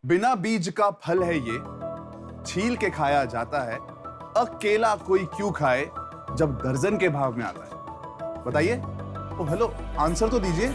बिना बीज का फल है ये, छील के खाया जाता है, अकेला कोई क्यों खाए जब दर्जन के भाव में आता है। बताइए। ओ हेलो, आंसर तो दीजिए।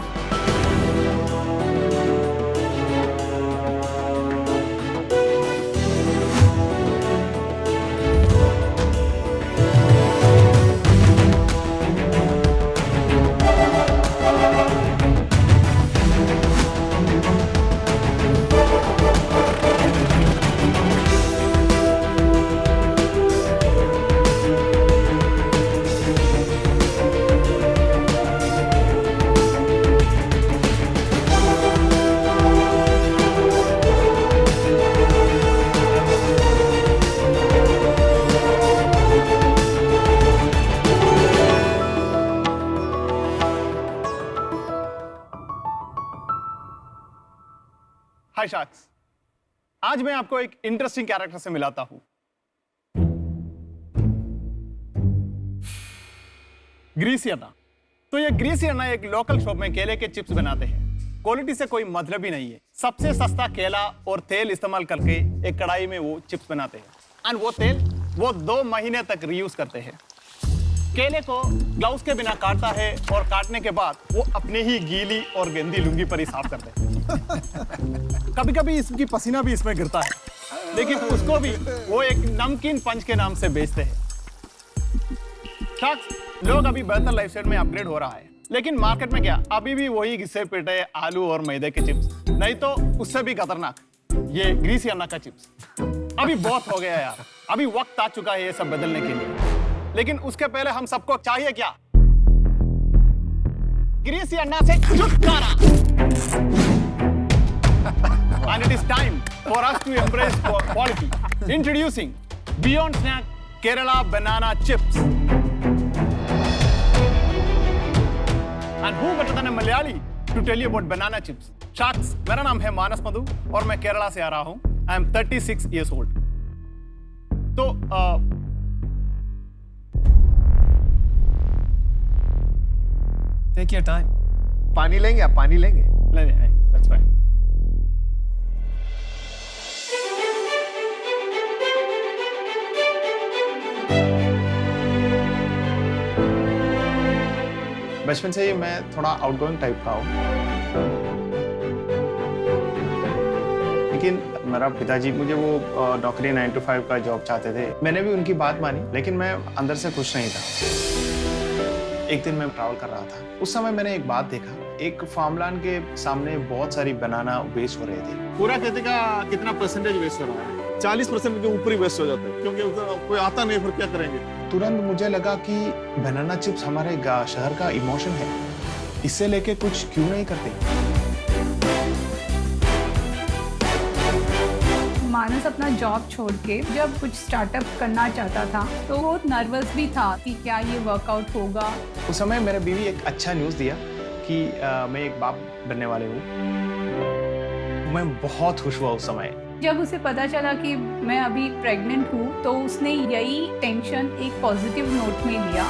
हाय शार्क्स, आज मैं आपको एक इंटरेस्टिंग कैरेक्टर से मिलाता हूं। ग्रीसियाना। तो ये ग्रीसियाना एक लोकल शॉप में केले के चिप्स बनाते हैं। क्वालिटी से कोई मतलब ही नहीं है। सबसे सस्ता केला और तेल इस्तेमाल करके एक कढ़ाई में वो चिप्स बनाते हैं एंड वो तेल वो 2 महीने तक रीयूज करते हैं। केले को ग्लव्स के बिना काटता है और काटने के बाद वो अपनी ही गीली और गंदी लुंगी पर ही साफ करते हैं। कभी कभी इसकी पसीना भी इसमें गिरता है, लेकिन उसको भी वो एक नमकीन पंच के नाम से बेचते हैं। शार्क्स, लोग अभी बेहतर लाइफस्टाइल में अपग्रेड हो रहा है, लेकिन मार्केट में क्या अभी भी वही घिसे पिटे आलू और मैदे के चिप्स, नहीं तो उससे भी खतरनाक ये ग्रीसियाना का चिप्स। अभी बहुत हो गया यार, अभी वक्त आ चुका है ये सब बदलने के लिए। लेकिन उसके पहले हम सबको चाहिए क्या? ग्रीसियाना से छुटकारा। And it is time for us to embrace quality. Introducing Beyond Snack Kerala Banana Chips. And who better than a Malayali to tell you about banana chips? Sharks, मेरा नाम है मानस मधु और मैं केरला से आ रहा हूँ। I am 36 years old. तो Take your time. पानी लेंगे आप? पानी लेंगे? नहीं, that's fine. बचपन से ही मैं थोड़ा आउटगोइंग टाइप का हूँ, लेकिन मेरा पिताजी मुझे वो नौकरी 9 to 5 का जॉब चाहते थे। मैंने भी उनकी बात मानी, लेकिन मैं अंदर से खुश नहीं था। एक दिन मैं ट्रैवल कर रहा था, उस समय मैंने एक बात देखा। एक फार्मलैंड के सामने बहुत सारी बनाना वेस्ट हो रहे थे। पूरा खेती का कितना परसेंटेज वेस्ट हो रहा है? 40% के ऊपर ही वेस्ट हो जाता है, क्योंकि उधर कोई आता नहीं, फिर क्या करेंगे। तुरंत मुझे लगा कि बनाना चिप्स हमारे शहर का इमोशन है, इससे लेके कुछ क्यों नहीं करते। मानस अपना जॉब छोड़ के जब कुछ स्टार्टअप करना चाहता था तो वो नर्वस भी था कि क्या ये वर्कआउट होगा। उस समय मेरे बीवी एक अच्छा न्यूज़ दिया कि मैं एक बाप बनने वाले हूँ। मैं बहुत खुश हुआ उस समय। जब उसे पता चला कि मैं अभी प्रेग्नेंट हूँ तो उसने यही टेंशन एक पॉजिटिव नोट में लिया।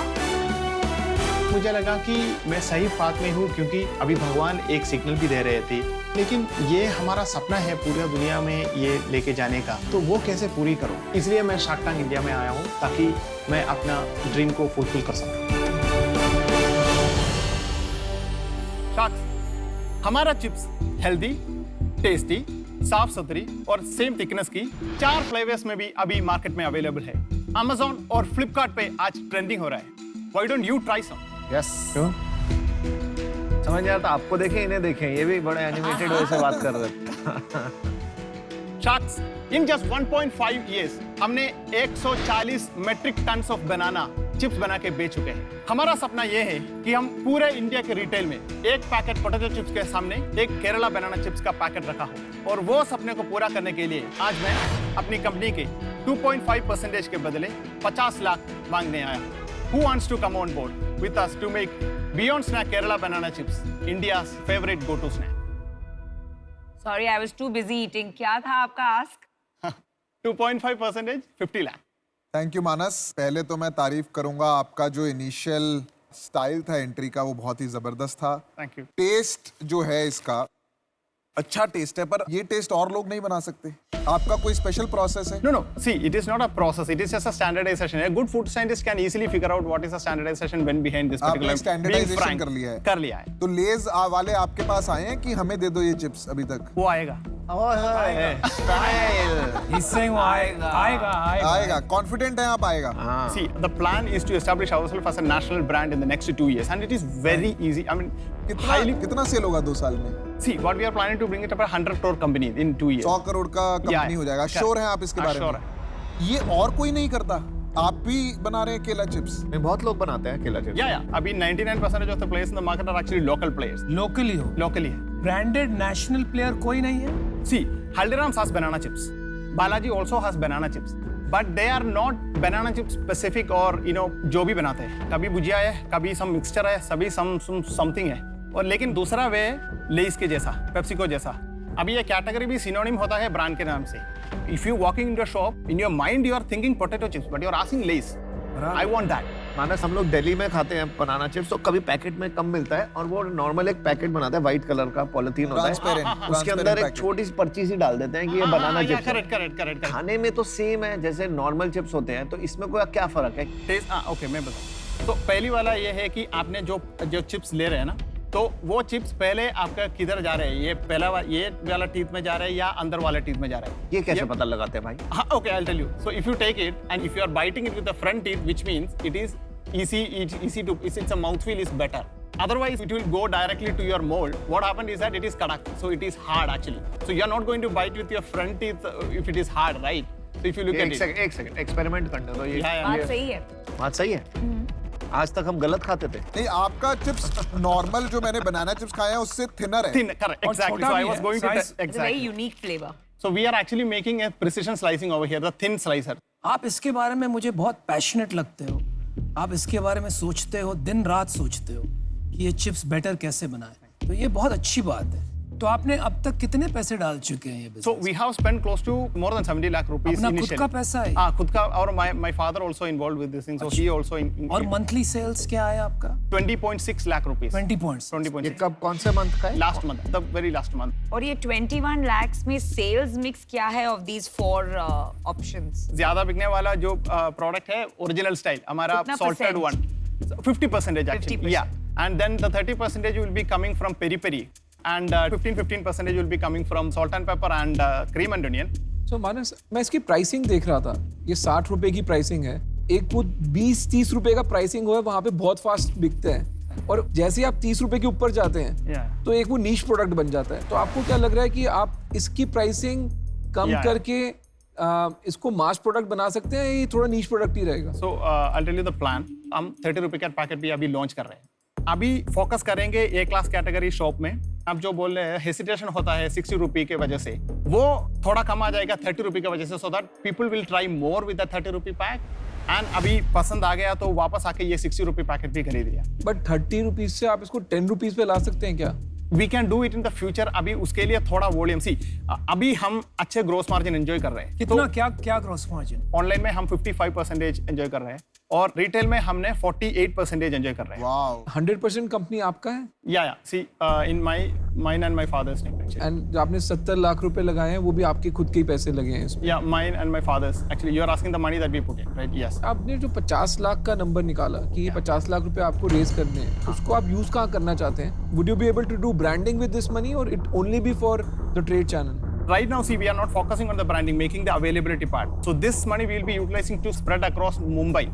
मुझे लगा कि मैं सही बात में हूँ, क्योंकि अभी भगवान एक सिग्नल भी दे रहे थे। लेकिन ये हमारा सपना है पूरी दुनिया में ये लेके जाने का, तो वो कैसे पूरी करूँ। इसलिए मैं शार्क टैंक इंडिया में आया हूँ ताकि मैं अपना ड्रीम को फुलफिल कर सकूँ। शार्क्स, हमारा चिप्स हेल्दी, टेस्टी, साफ सुथरी और सेम थिकनेस की 4 फ्लेवर्स में भी अभी मार्केट में अवेलेबल है। Amazon और Flipkart पे आज ट्रेंडिंग हो रहा है। Why don't you try some? Yes. समझ नहीं आता, आपको देखें इन्हें देखें, ये भी बड़े एनिमेटेड वे से बात कर रहे हैं। Sharks, in just 1.5 years हमने 140 metric tons of banana chips बना के बेच चुके हैं। हमारा सपना यह है कि हम पूरे इंडिया के रिटेल में एक पैकेट पोटैटो चिप्स के सामने एक केरला बनाना चिप्स का पैकेट रखा हो, और वो सपने को पूरा करने के लिए आज मैं अपनी कंपनी के 2.5% के बदले 50 लाख मांगने आया हूँ। Who wants to come on board with us to make Beyond Snack Kerala Banana Chips India's favorite go-to snack? Sorry, I was too busy eating. क्या था आपका ask? 2.5%, 50 लाख। थैंक यू मानस। पहले तो मैं तारीफ करूंगा, आपका जो इनिशियल स्टाइल था एंट्री का वो बहुत ही जबरदस्त था। Thank you. टेस्ट जो है इसका अच्छा टेस्ट है, पर ये टेस्ट और लोग नहीं बना सकते। आपका कोई स्पेशल प्रोसेस है? No. See, it is not a process. It is just a standardization. A good food scientist can easily figure out what is a standardization when behind this particular. आपने standardization being frank, कर लिया है। कर लिया है। तो लेज वाले आपके पास आए हैं कि हमें दे दो ये चिप्स अभी तक? वो आएगा। He's saying वो आएगा। कॉन्फिडेंट है आप आएगा? See, the plan is to establish ourselves as a national brand in the next 2 years, and it is very easy. I mean, कितना सेल होगा 2 साल में? See, what we are planning to bring it up a 100 crore company in 2 years. 100 crore का company Yeah. हो जाएगा। Sure हैं आप इसके बारे में? Sure है। ये और कोई नहीं करता, आप भी बना रहे हैं केला चिप्स? नहीं, बहुत लोग बनाते हैं केला चिप्स। Yeah. अभी 99% of the players in the market are actually local players. Locally हो। Locally है। Branded national player कोई नहीं है? See, Haldiram's has banana chips. Balaji also has banana chips. But they are not banana chip specific or जो भी बनाते हैं। कभी भुजिया है, कभी some mixture है, सभी something है। और लेकिन दूसरा वे लेस के जैसा, पेप्सिको जैसा। अभी ये कैटेगरी भी सिनोनिम होता है ब्रांड के नाम से। If you walking into a shop, in your mind you are thinking potato chips, but you are asking Lay's. I want that. मानस, हम लोग दिल्ली में खाते हैं बनाना चिप्स, तो कभी पैकेट में कम मिलता है और वो नॉर्मल एक पैकेट बनाता है, व्हाइट कलर का पॉलिथीन होता है, Transparent, उसके अंदर एक packet. छोटी सी पर्ची सी डाल देते हैं कि ये बनाना चिप्स है। करेक्ट। खाने में तो सेम है जैसे नॉर्मल चिप्स होते हैं, तो इसमें कोई क्या फर्क है? टेस्ट ओके, मैं बताऊं। तो पहली वाला ये है कि आपने जो चिप्स ले रहे हैं ना, तो वो चिप्स पहले आपका किधर जा रहे हैं? ये वाला टीथ में जा रहे हैं या अंदर वाला टीथ में जा रहा है? ये कैसे पता लगाते हैं भाई? हाँ, okay, I will tell you. So if you take it and if you are biting it with the front teeth, which means it is easy to it's a mouthfeel is better. Otherwise, it will go directly to your mold. What happened is that it is kadak, so it is hard actually. So you are not going to bite with your front teeth if it is hard, right? So if you look at it. एक second experiment करने दो। ये बात सही है। बात सही है। आज तक हम गलत खाते थे। नहीं, आपका चिप्स नॉर्मल जो मैंने बनाना चिप्स खाया है उससे थिनर है। Thin, correct, exactly. So I was going to It's a very exactly. unique flavor. So we are actually making a precision slicing over here, the thin slicer. आप इसके बारे में मुझे बहुत पैशनेट लगते हो। आप इसके बारे में सोचते हो, दिन रात सोचते हो कि ये चिप्स बेटर कैसे बनाएं। तो ये बहुत अच्छी बात है। तो आपने अब तक कितने पैसे डाल चुके हैं ये business? So we have spent close to more than 70 lakh rupees अपना initially. खुद का पैसा है? हाँ, खुद का। और my father also involved with this thing, so he also और मंथली सेल्स क्या है आपका? 20.6 lakh rupees. 20 पॉइंट्स। 20.6. ये कब, कौन से मंथ का है? Last month, the very last month. और ये 21 lakhs में सेल्स मिक्स क्या है of these 4 options? ज्यादा बिकने वाला जो प्रोडक्ट है ओरिजिनल स्टाइल, हमारा कितना salted percent? One 50% actually. 50%. Yeah, and then the 30% will be coming from peri peri, and 15% will be coming from salt and pepper and cream and onion. So मानस, मैं इसकी pricing देख रहा था। ये 60 रुपए की प्राइसिंग है। एक वो 20-30 रुपए का प्राइसिंग हुआ है, वहाँ पे बहुत फास्ट बिकते हैं। और जैसे ही आप 30 रुपए के ऊपर जाते हैं, Yeah. तो एक वो नीश प्रोडक्ट बन जाता है। तो आपको क्या लग रहा है कि आप इसकी प्राइसिंग कम Yeah. करके इसको मास प्रोडक्ट बना सकते हैं, ये थोड़ा नीश प्रोडक्ट ही रहेगा? So I'll tell you the plan. हम 30 रुपए का पैकेट भी अभी लॉन्च कर रहे हैं। अभी फोकस करेंगे ए क्लास कैटेगरी शॉप में। आप जो बोल रहे हैं हेसिटेशन होता है 60 रुपए के वजह से, वो थोड़ा कम आ जाएगा 30 रुपए की वजह से, so that people will try more with the 30 रुपए पैक। एंड अभी पसंद आ गया तो वापस आके ये 60 रुपए पैकेट भी खरीद लिया। बट 30 रुपीज से आप इसको 10 रुपीज पे ला सकते हैं क्या? We can do it in the future. अभी उसके लिए थोड़ा वॉल्यूम सी, अभी हम अच्छे ग्रोस मार्जिन एंजॉय कर रहे हैं। कितना क्या ग्रॉस मार्जिन? ऑनलाइन में हम 55% एंजॉय कर रहे हैं और रिटेल में हमने 48% एंजॉय कर रहे हैं। वाओ, 100% कंपनी आपका है? या see in mine and my father's name actually. And जो आपने 70 लाख रुपए लगाए हैं, वो भी आपके खुद के ही पैसे लगे हैं इसमें? या mine and my father's actually. You are asking the money that we put in, right? Yes. आपने जो 50 लाख का नंबर निकाला कि ये 50 लाख रुपए आपको रेज करने हैं, उसको आप यूज कहाँ करना चाहते हैं? Would you be able to do branding with this money और it only be for the trade channel? Right now, see, we are not focusing on the branding, making the availability part. So this money we will be utilizing to spread across Mumbai.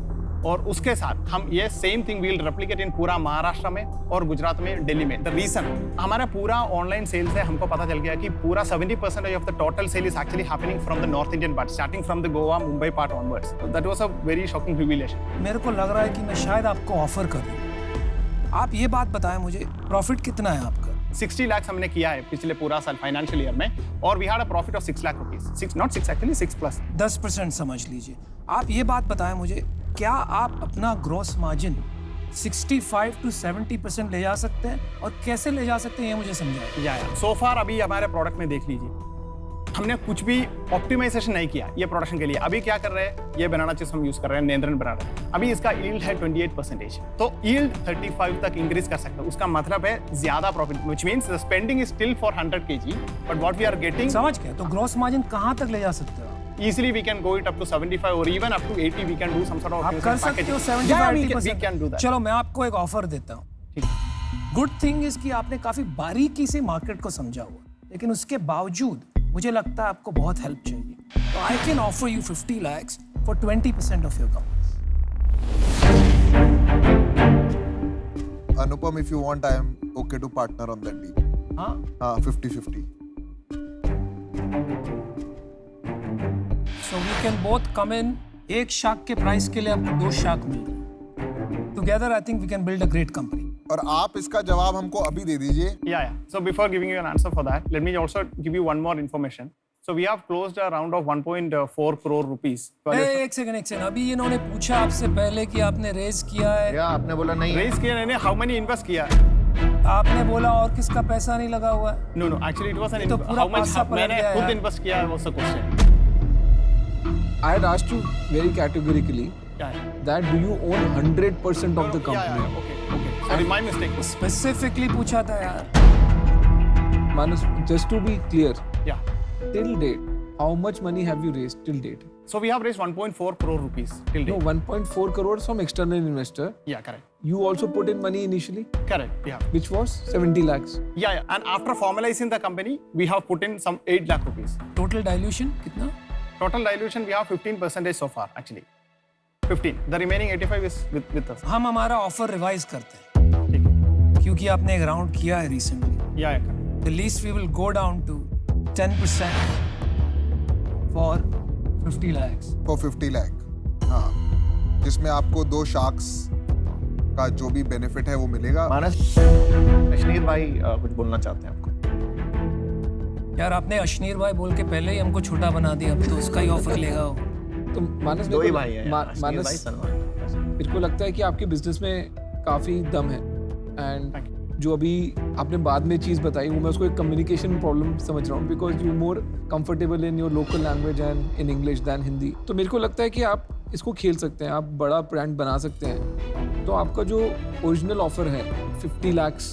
और उसके साथ हम ये same thing we'll replicate इन पूरा महाराष्ट्र में और गुजरात में, दिल्ली में। द रीजन हमारा पूरा ऑनलाइन सेल से हमको पता चल गया कि पूरा 70% of the total sale is actually happening from the north Indian part, starting from the Goa Mumbai part onwards. That was a very shocking revelation. मेरे को लग रहा है कि मैं शायद आपको ऑफर करूं। आप ये बात बताएं मुझे, प्रॉफिट कितना है आपका? 60 लाख हमने किया है पिछले पूरा साल फाइनेंशियल ईयर में, और we had a profit of 6 lakh rupees. 6 not 6 actually 6 plus 10% समझ लीजिए। आप ये बात बताएं मुझे, क्या आप अपना ग्रॉस मार्जिन 65 to 70% ले जा सकते हैं, और कैसे ले जा सकते हैं ये मुझे समझाएं। या सो फार अभी हमारे प्रोडक्ट में देख लीजिए, हमने कुछ भी ऑप्टिमाइजेशन नहीं किया ये प्रोडक्शन के लिए। अभी क्या कर रहे हैं, ये बनाना चिप्स हम यूज कर रहे हैं, नेंद्रन बना रहे हैं। अभी इसका यील्ड है 28%, तो यील्ड 35 तक इंक्रीज कर सकते हैं। उसका मतलब है ज्यादा profit, which means the spending is still for 100 kg, but what we are getting, समझ गए? तो ग्रॉस मार्जिन कहाँ तक ले जा सकते हो आप? easily we can go it up to 75 or even up to 80. We can do some sort of आप कर सकते हो 75-80%. We can do that. चलो मैं आपको एक ऑफर देता हूँ। ठीक है। गुड थिंग इज कि आपने काफी बारीकी से मार्केट को समझा हुआ, लेकिन उसके बावजूद मुझे लगता है आपको बहुत हेल्प चाहिए। तो I can offer you 50 lakhs for 20% of your company. Anupam, if you want, I am okay to partner on that deal. हाँ 50-50. So we can both come in. एक शाख के प्राइस के लिए आपको 2 शाख मिल रहे हैं। Together I think we can build a great company. और आप इसका जवाब हमको अभी दे दीजिए। Yeah. So before giving you an answer for that, let me also give you one more information. So we have closed a round of 1.4 crore rupees. एक second. अभी इन्होंने पूछा आपसे पहले कि आपने रेज किया है, या आपने बोला नहीं है? Raise किया मैंने, how many invest किया? आपने बोला और किसका पैसा नहीं लगा हुआ है? No, actually it was an तो पूरा how much पासा पलट मैंने गया खुद यार। invest किया was the question. I had asked you very categorically Yeah. that do you own 100% of the company? Yeah. Okay. Sorry, my mistake. Specifically पूछा था यार। Manas, just to be clear, Yeah. till date, how much money have you raised till date? So we have raised 1.4 crore rupees till No, date. 1.4 crores from external investor. Yeah, correct. You also put in money initially, Correct. Yeah. which was 70 lakhs. Yeah. And after formalizing the company, we have put in some 8 lakh rupees. Total dilution कितना? Total dilution we have 15% so far actually. 15. The remaining 85 is with us. हम हमारा offer revise करते हैं ठीक है। क्योंकि आपने एक राउंड किया है recently. Yeah, correct. The least we will go down to 10% for 50 lakhs. For 50 lakh. हाँ, जिसमें आपको 2 शार्क्स का जो भी बेनिफिट है वो मिलेगा। मानस, अश्नीर भाई कुछ बोलना चाहते हैं आपको। यार आपने अश्नीर भाई बोल के पहले ही हमको छोटा बना दिया, अब तो उसका ही ऑफर लेगा वो। तो मानस दो ही भाई हैं यार, अश्नीर भाई, मानस सलमान। मेरे को लगता है कि आपके बिजनेस में काफी दम है एंड Thank जो अभी आपने बाद में चीज़ बताई वो मैं उसको एक कम्युनिकेशन प्रॉब्लम समझ रहा हूँ because you more comfortable in your local language and in English than Hindi. तो मेरे को लगता है कि आप इसको खेल सकते हैं, आप बड़ा ब्रांड बना सकते हैं। तो आपका जो ओरिजिनल ऑफर है 50 lakhs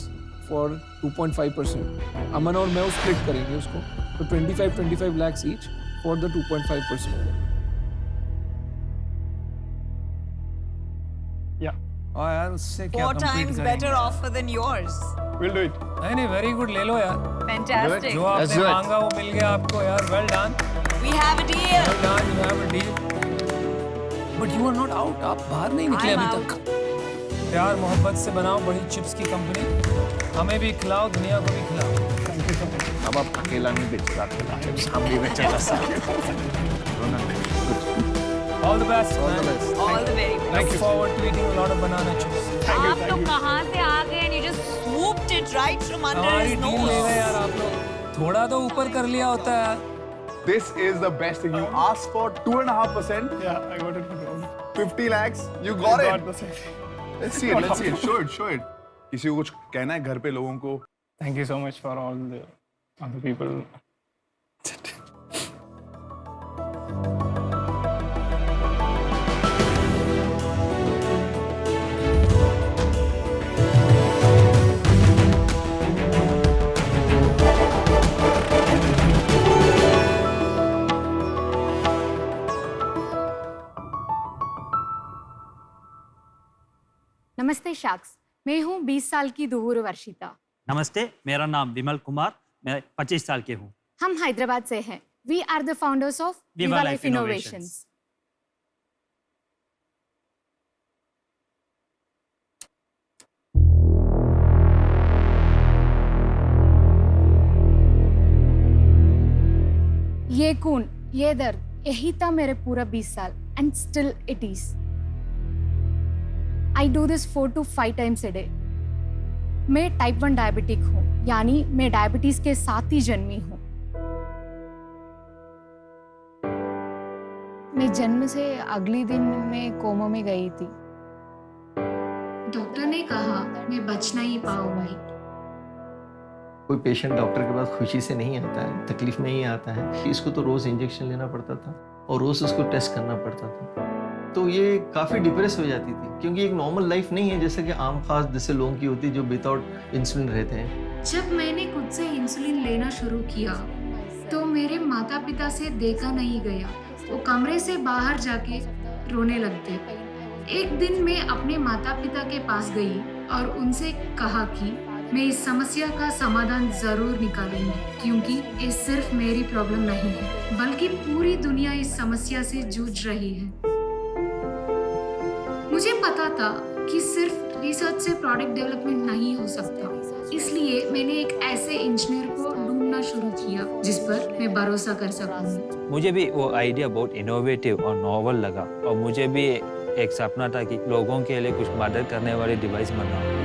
फॉर 2.5%, अमन और मैं स्प्लिट करेंगे उसको, तो 25 lakhs each for the 2.5%। Yeah. हाँ यार उससे क्या 4 compete times करेंगे better यार। offer than yours. We'll do it. नहीं वेरी गुड, ले लो यार। Fantastic. जो Let's आपने do it. मांगा वो मिल गया आपको यार। Well done, We have a deal. Well done, you have a deal. But you are not out, आप बाहर नहीं निकले I'm अभी तक। प्यार मोहब्बत से बनाओ बड़ी चिप्स की कंपनी, हमें भी खिलाओ, दुनिया को भी खिलाओ। अब आप अकेला नहीं बेच सकते चिप्स, हम भी बेचेगा all the best. All the best. All the very best. Look forward to eating a lot of banana chips. आप तो कहाँ से आ गए and you just swooped it right from under हमारी his डील ले गए nose. यार आप लोग। थोड़ा तो ऊपर कर लिया होता है यार। This is the best thing. You asked for 2.5%, Yeah, I got it. 50 lakhs. You got it. the same. Let's see it. Let's see it. Show it. Show it. किसी को कुछ कहना है घर पे लोगों को? Thank you so much for all the other people. नमस्ते शाक्स, मैं हूँ 20 साल की दुहूर वर्षिता। नमस्ते, मेरा नाम विमल कुमार, मैं 25 साल के हूँ। हम हैदराबाद से हैं। We are the founders of Viva Viva Life Life Innovations। ये खून, ये दर्द, यही था मेरे पूरा 20 साल and still it is. I do this 4 to 5 times a day। मैं टाइप 1 डायबिटिक हूँ, यानी मैं डायबिटीज के साथ ही जन्मी हूँ। मैं जन्म से अगले दिन मैं कोमा में गई थी। डॉक्टर ने कहा मैं बच नहीं पाऊंगी। कोई पेशेंट डॉक्टर के पास खुशी से नहीं आता है, तकलीफ में ही आता है। इसको तो रोज़ इंजेक्शन लेना पड़ता था और रोज़ उसको टेस्ट करना पड़ता था, तो ये काफ़ी डिप्रेस हो जाती थी, क्योंकि एक नॉर्मल लाइफ नहीं है जैसे कि आम खास जैसे लोगों की होती है जो विदाउट इंसुलिन रहते हैं। जब मैंने खुद से इंसुलिन लेना शुरू किया तो मेरे माता पिता से देखा नहीं गया, वो कमरे से बाहर जाके रोने लगते। एक दिन मैं अपने माता पिता के पास गई और उनसे कहा कि मैं इस समस्या का समाधान जरूर निकालूंगी, क्योंकि ये सिर्फ मेरी प्रॉब्लम नहीं है बल्कि पूरी दुनिया इस समस्या से जूझ रही है। मुझे पता था कि सिर्फ रिसर्च से प्रोडक्ट डेवलपमेंट नहीं हो सकता, इसलिए मैंने एक ऐसे इंजीनियर को ढूंढना शुरू किया जिस पर मैं भरोसा कर सकूंगी। मुझे भी वो आइडिया बहुत इनोवेटिव और नॉवल लगा और मुझे भी एक सपना था कि लोगों के लिए कुछ मदद करने वाली डिवाइस बनाऊं।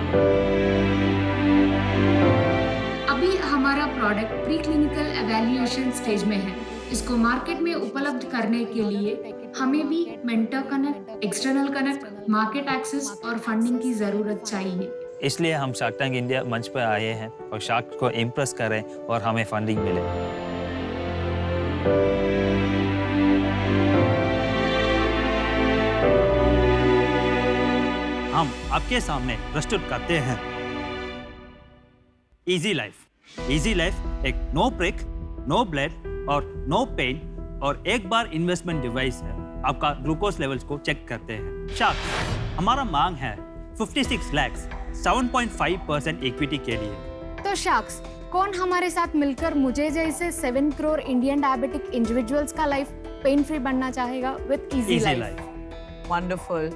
अभी हमारा product pre clinical evaluation stage में है। इसको मार्केट में उपलब्ध करने के लिए हमें भी mentor connect, external connect, market access और फंडिंग की जरूरत चाहिए। इसलिए हम शार्क टैंक इंडिया मंच पर आए हैं और शार्क को इम्प्रेस करें और हमें फंडिंग मिले। हम आपके सामने प्रस्तुत करते हैं इजी लाइफ। इजी लाइफ एक नो प्रिक, नो ब्लड और नो पेन और एक बार इन्वेस्टमेंट डिवाइस है। आपका ग्लूकोज लेवल्स को चेक करते हैं। शार्क हमारा मांग है 56 लाख 7.5% इक्विटी के लिए। तो शार्क्स, कौन हमारे साथ मिलकर मुझे जैसे 7 करोड़ इंडियन डायबिटिक इंडिविजुअल्स का लाइफ पेन फ्री बनना चाहेगा विद इजी लाइफ? वंडरफुल।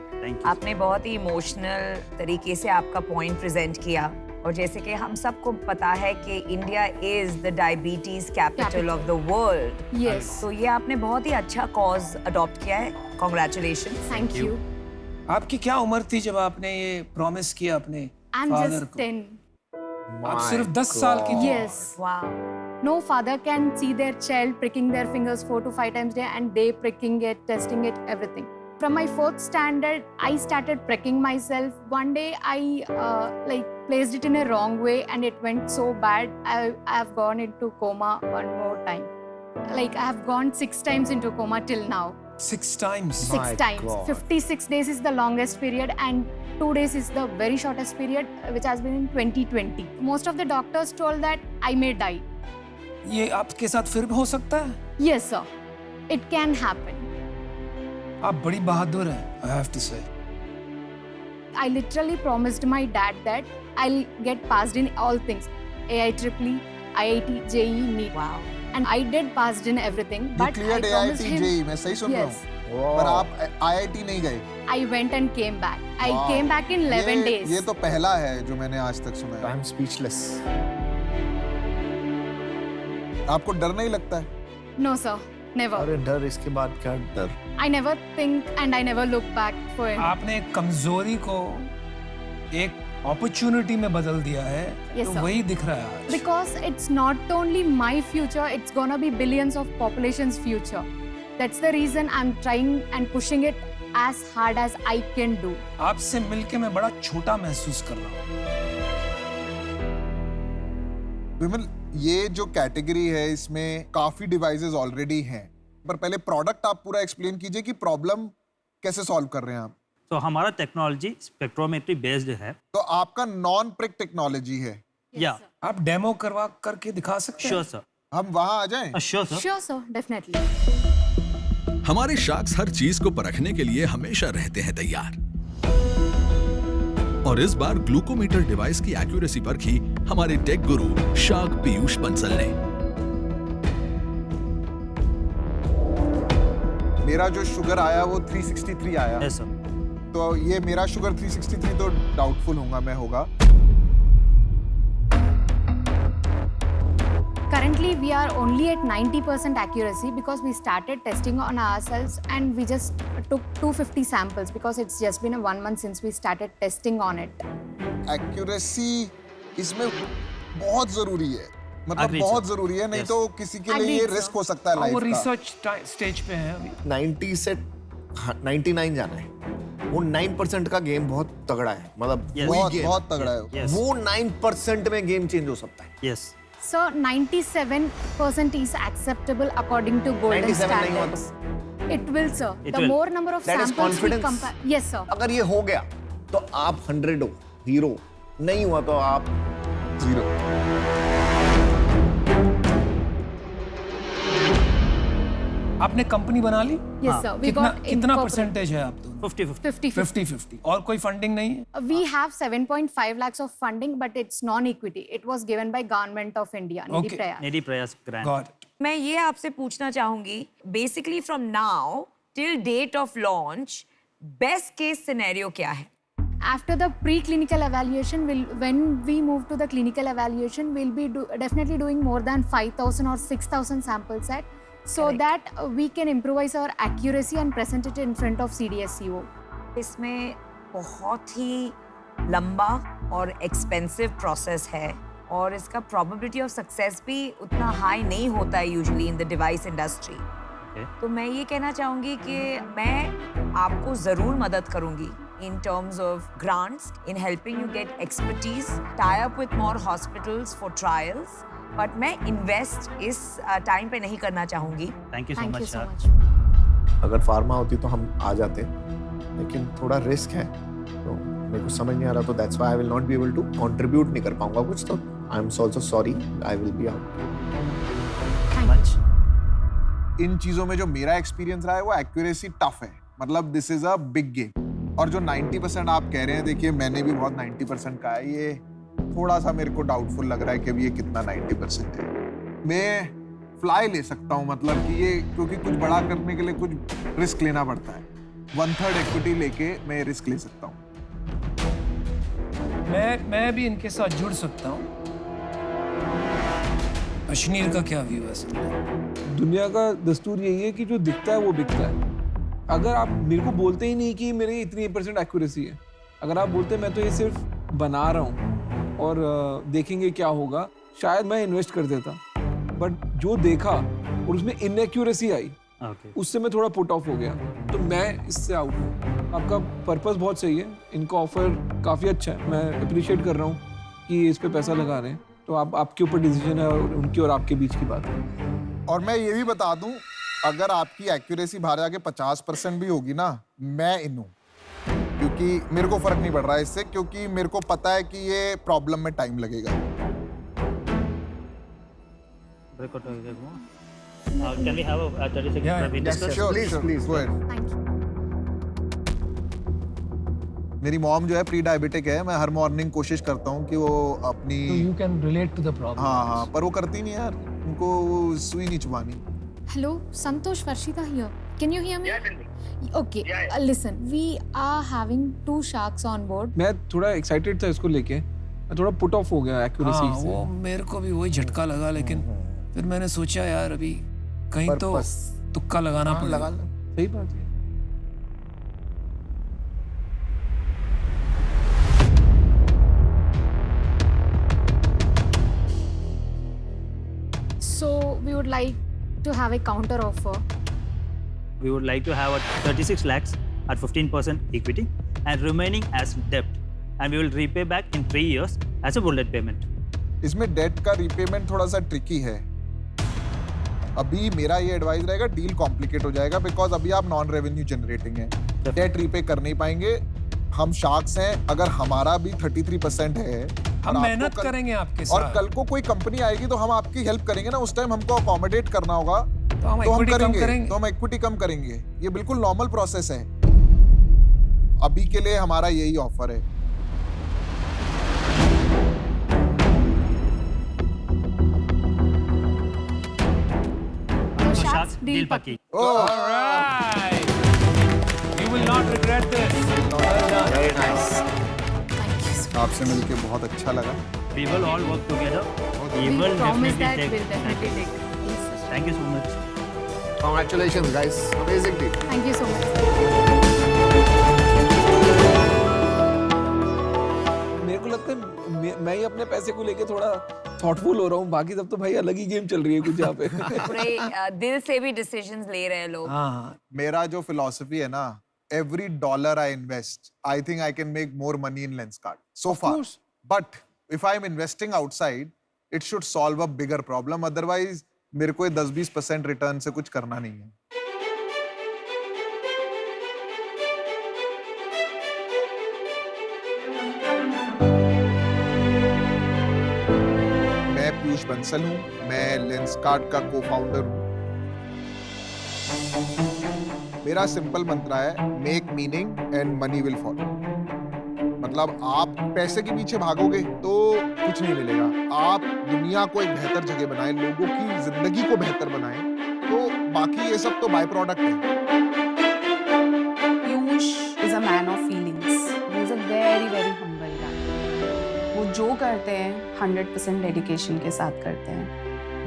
आपने बहुत ही इमोशनल तरीके से आपका पॉइंट प्रेजेंट किया, और जैसे कि हम सबको पता है कि India is the diabetes capital of the world. Yes. तो ये आपने बहुत ही अच्छा कॉज अडॉप्ट किया है। कांग्रेचुलेशंस। Thank you. आपकी क्या उम्र थी जब आपने ये प्रॉमिस किया अपने I'm फादर just को? 10. आप सिर्फ 10 साल की थी। Yes. Wow. No father can see their child pricking their fingers 4 to 5 times a day and they pricking it, testing it, everything. From my 4th standard, I started pricking myself. One day, I placed it in a wrong way and it went so bad. I have gone into coma one more time. I have gone 6 times into coma till now. 6 times. 6 times. 56 days is the longest period and 2 days is the very shortest period, which has been in 2020. Most of the doctors told that I may die. ये आपके साथ फिर हो सकता है? Yes, sir. It can happen. आप बड़ी बहादुर हैं, I have to say. I literally promised my dad that I'll get passed in all things. AIEEE, IIT, JEE, NEET. Wow. And I did passed in everything. You But I cleared promised AIT him. JEE, मैं सही सुन रहा Yes. हूँ? पर आप IIT नहीं गए? I went and came back. I Wow. came back in 11 days. ये तो पहला है जो मैंने आज तक सुना है। I'm speechless. आपको डर नहीं लगता है? No, sir. Never. अरे डर, इसके बाद क्या डर? I never think and I never look back for it. आपने एक कमजोरी को एक अपॉर्चुनिटी में बदल दिया है, Yes, तो sir. वही दिख रहा है आज। Because it's not only my future, it's gonna be billions of population's future. That's the reason I'm trying and pushing it as hard as I can do. आपसे मिलके मैं बड़ा छोटा महसूस कर रहा हूँ। विमल, ये जो कैटेगरी है इसमें काफी डिवाइसेस ऑलरेडी हैं, पर पहले प्रोडक्ट आप पूरा एक्सप्लेन कीजिए कि प्रॉब्लम कैसे सॉल्व कर रहे हैं आप। तो हमारा टेक्नोलॉजी स्पेक्ट्रोमेट्री बेस्ड है। तो आपका नॉन प्रिक टेक्नोलॉजी है। या आप डेमो करवा करके दिखा सकते हैं? Sure sir. हम वहां आ जाएं? Sure sir. Sure, sir. Definitely. हमारे शार्क्स हर चीज को परखने के लिए हमेशा रहते हैं तैयार, और इस बार ग्लूकोमीटर डिवाइस की एक्यूरेसी परखी हमारे टेक गुरु शार्क पीयूष बंसल ने। मेरा जो शुगर आया वो 363 आया। Yes sir. तो ये मेरा शुगर 363 तो डाउटफुल होगा मैं होगा। Currently, we are only at 90% accuracy because we started testing on ourselves and we just took 250 samples because it's just been 1 month since we started testing on it. Accuracy इसमें बहुत जरूरी है, मतलब Agreed, बहुत sir. जरूरी है, नहीं Yes. तो किसी के लिए ये Agreed, रिस्क sir. हो सकता है वो लाइफ का। रिसर्च स्टेज पे है अभी। 90 से 99 जाना है। वो 9% का गेम बहुत तगड़ा है, मतलब Yes. वही बहुत game, बहुत तगड़ा है वो। Yes. वो 9% में गेम चेंज हो सकता है। Yes. So 97% is acceptable according to golden 97 नहीं हुआ तो? standards. It will, sir. It The will. more number of That is samples we confidence. compare. Yes, sir. अगर ये हो गया तो आप 100 हो, हीरो। नहीं हुआ तो आप 0। आपने कंपनी बना ली? Yes, sir. We कितना got कितना incorporate. परसेंटेज है आप दोनों? 50-50. 50-50 और कोई फंडिंग नहीं है? We have 7.5 lakhs of funding, but it's non-equity. It was given by Government of India. Nidhi Okay. Prayas. Nidhi Prayas grant. Got it. मैं ये आपसे पूछना चाहूंगी, basically from now till date of launch best case scenario क्या है? After the preclinical evaluation, when we move to the clinical evaluation, we'll be definitely doing more than 5,000 or 6,000 sample set, so that we can improvise our accuracy and present it in front of CDSCO. इसमें बहुत ही लंबा और expensive process है और इसका probability of success भी उतना high नहीं होता है usually in the device industry. तो मैं ये कहना चाहूँगी कि मैं आपको ज़रूर मदद करूँगी in terms of grants, in helping you get expertise, tie up with more hospitals for trials, but मैं invest इस time पे नहीं करना चाहूँगी। Thank you so Thank much, you so sir. much. अगर फार्मा होती तो हम आ जाते, लेकिन थोड़ा रिस्क है तो मेरे को समझ नहीं आ रहा, तो that's why I will not be able to contribute नहीं कर पाऊंगा कुछ, तो I am also sorry, I will be out. इन चीजों में जो मेरा एक्सपीरियंस रहा है वो एक्यूरेसी टफ है, मतलब this is a big game. और जो 90% आप कह रहे हैं, देखिए मैंने भी बहुत 90% का है, ये थोड़ा सा मेरे को डाउटफुल लग रहा है कि अभी ये कितना 90% है। मैं फ्लाई ले सकता हूँ, मतलब कि ये क्योंकि कुछ बड़ा करने के लिए कुछ रिस्क लेना पड़ता है, 1/3 इक्विटी लेके मैं रिस्क ले सकता हूँ। मैं भी इनके साथ जुड़ सकता हूँ। अशनीर का क्या व्यू है इसमें? दुनिया का दस्तूर यही है कि जो दिखता है वो बिकता है। अगर आप मेरे को बोलते ही नहीं कि मेरी इतनी % एक्यूरेसी है, अगर आप बोलते मैं तो ये सिर्फ बना रहा हूँ और देखेंगे क्या होगा, शायद मैं इन्वेस्ट कर देता। बट जो देखा और उसमें इनएक्यूरेसी आई, उससे मैं थोड़ा पुट ऑफ हो गया, तो मैं इससे आउट हूँ। आपका पर्पस बहुत सही है, इनका ऑफर काफ़ी अच्छा है, मैं अप्रिशिएट कर रहा हूँ कि इस पे पैसा लगा रहे हैं। तो आपके ऊपर डिसीजन है और उनकी और आपके बीच की बात है। और मैं ये भी बता दूं, अगर आपकी एक्यूरेसी बाहर जाके 50% भी होगी ना, मैं इन हूँ, क्योंकि मेरे को फर्क नहीं पड़ रहा है इससे, क्योंकि मेरे को पता है कि ये प्रॉब्लम में टाइम लगेगा। Can we have a 30 seconds where we discuss? Please, go ahead. Thank you. मेरी मॉम जो है प्री डायबिटिक है, मैं हर मॉर्निंग कोशिश करता हूँ कि वो अपनी you can relate to the problem. हाँ, पर वो करती नहीं यार, उनको सुई नहीं चुभानी। Hello, Santosh Varshita here. Can you hear me? Okay, listen, we are having 2 sharks on board. मैं थोड़ा एक्साइटेड था इसको लेके, मैं थोड़ा पुट ऑफ हो गया एक्यूरेसी से। वो मेरे को भी वही झटका लगा, लेकिन फिर मैंने सोचा यार अभी कहीं तो तुक्का लगाना पड़ेगा। सही बात है। So we would like to have a counter offer. We would like to have a 36 lakhs at 15% equity and remaining as debt, and we will repay back in 3 years as a bullet payment. इसमें date का repayment थोड़ा सा tricky है। अभी मेरा ये advice रहेगा, deal complicate हो जाएगा, बिकॉज अभी आप नॉन रेवेन्यू जनरेटिंग है, डेट रीपे कर नहीं पाएंगे। हम शार्क्स हैं, अगर हमारा भी 33% है, हम मेहनत करेंगे आपके साथ, और कल को कोई कंपनी आएगी तो हम आपकी हेल्प करेंगे ना, उस टाइम हमको अकोमोडेट करना होगा, तो हम इक्विटी कम करेंगे। ये बिल्कुल नॉर्मल प्रोसेस है। अभी के लिए हमारा यही ऑफर है। So sharks, deal पक्की। Alright. You will not regret this. Very nice. Thank you so आपसे मिलके बहुत अच्छा लगा। We will all work together. We much. will We promise definitely that take. we'll definitely take it. Yes, sir. Thank you so much. Congratulations guys, amazing deal. Thank you so much. मेरे को लगता है मैं ही अपने पैसे को लेके थोड़ा थॉटफुल हो रहा हूँ, बाकी सब तो भाई अलग ही गेम चल रही है कुछ यहाँ पे। पूरे दिल से भी डिसीजंस ले रहे हैं लोग। हाँ, मेरा जो फिलॉसफी है ना, every dollar I invest, I think I can make more money in Lenskart so Of far. course. But if I'm investing outside, it should solve a bigger problem. Otherwise, मेरे को 10-20% रिटर्न से कुछ करना नहीं है. मैं पीयूष बंसल हूँ. मैं लेंसकार्ट का को-फाउंडर हूँ. मेरा सिंपल मंत्र है, make meaning and money will follow. मतलब आप पैसे के पीछे भागोगे तो कुछ नहीं मिलेगा. आप दुनिया को एक बेहतर जगह बनाएं, लोगों की जिंदगी को बेहतर बनाएं, तो बाकी ये सब तो बाय प्रोडक्ट है. Piyush is a man of feelings. He is a very very humble guy. वो जो करते हैं 100% डेडिकेशन के साथ करते हैं.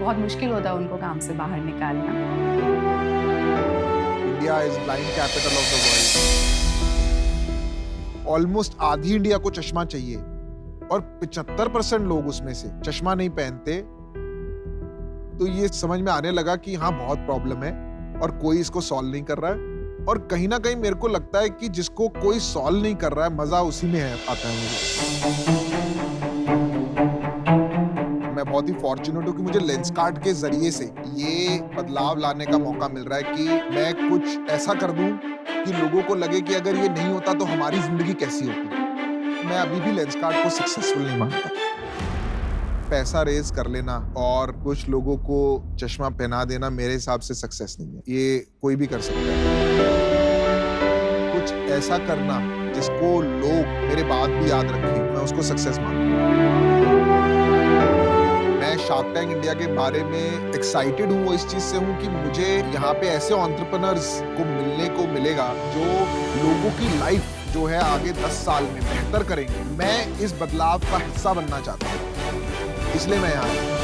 बहुत मुश्किल होता है उनको काम से बाहर निकालना. India is blind capital of the world. Almost आधी इंडिया को चश्मा चाहिए और 75% लोग उसमें से चश्मा नहीं पहनते. तो ये समझ में आने लगा कि हाँ बहुत प्रॉब्लम है और कोई इसको सॉल्व नहीं कर रहा है. और कहीं ना कहीं मेरे को लगता है कि जिसको कोई सॉल्व नहीं कर रहा है, मजा उसी में है, आता है मुझे. मैं बहुत ही फॉर्चुनेट हूँ कि मुझे लेंसकार्ट के जरिए से ये बदलाव लाने का मौका मिल रहा है कि मैं कुछ ऐसा कर दूं कि लोगों को लगे कि अगर ये नहीं होता तो हमारी जिंदगी कैसी होती. मैं अभी भी लेंसकार्ट को सक्सेसफुल नहीं मानता. पैसा रेज कर लेना और कुछ लोगों को चश्मा पहना देना मेरे हिसाब से सक्सेस नहीं है. ये कोई भी कर सकता है. कुछ ऐसा करना जिसको लोग मेरे बाद भी याद रखें, मैं उसको सक्सेस मानता हूँ. मैं शार्क टैंक इंडिया के बारे में एक्साइटेड हूँ. वो इस चीज से हूँ कि मुझे यहाँ पे ऐसे एंटरप्रेन्योर्स को मिलने को मिलेगा जो लोगों की लाइफ जो है आगे 10 साल में बेहतर करेंगे. मैं इस बदलाव का हिस्सा बनना चाहता हूँ, इसलिए मैं यहाँ आया.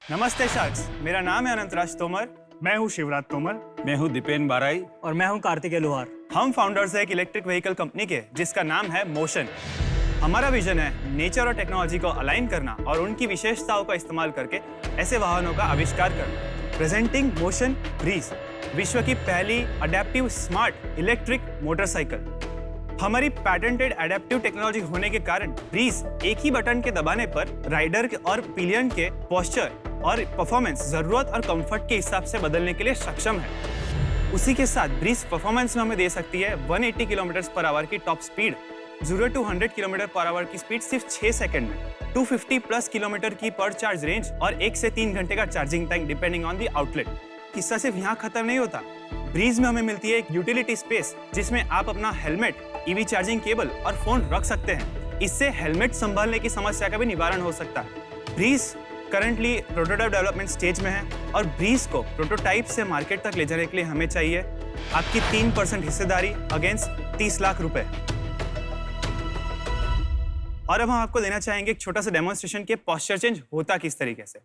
नमस्ते शार्क्स, मेरा नाम है अनंतराज तोमर. मैं हूँ शिवराज तोमर. मैं हूँ दीपेन बाराई. और मैं हूं कार्तिकेय लोहार. हम फाउंडर्स हैं एक इलेक्ट्रिक व्हीकल कंपनी के जिसका नाम है मोशन. हमारा विजन है नेचर और टेक्नोलॉजी को अलाइन करना और उनकी विशेषताओं का इस्तेमाल करके ऐसे वाहनों का आविष्कार करना. प्रेजेंटिंग मोशन ब्रीज, विश्व की पहली अडेप्टिव स्मार्ट इलेक्ट्रिक मोटरसाइकिल. हमारी पैटेंटेड एडेप्टिव टेक्नोलॉजी होने के कारण ब्रीज एक ही बटन के दबाने पर राइडर और पिलियन के पोस्चर और परफॉर्मेंस जरूरत और कंफर्ट के हिसाब से बदलने के लिए सक्षम है. उसी के साथ ब्रीज परफॉर्मेंस में हमें दे सकती है 180 किलोमीटर पर आवर की top speed, 0 to 100 kilometre per hour की स्पीड सिर्फ 6 सेकंड में, 250 प्लस किलोमीटर की पर चार्ज रेंज और 1 से 3 घंटे का charging time depending on the outlet. किस्सा सिर्फ यहाँ खत्म नहीं होता. ब्रीज में हमें मिलती है एक यूटिलिटी स्पेस जिसमें आप अपना हेलमेट, ईवी चार्जिंग केबल और फोन रख सकते हैं. इससे हेलमेट संभालने की समस्या का भी निवारण हो सकता है. Breeze currently prototype development stage में है और ब्रीज को प्रोटोटाइप से मार्केट तक ले जाने के लिए हमें चाहिए आपकी 3% हिस्सेदारी अगेंस्ट 30 लाख रुपए. और अब हम आपको देना चाहेंगे एक छोटा सा डेमोन्स्ट्रेशन के पोस्चर चेंज होता किस तरीके से.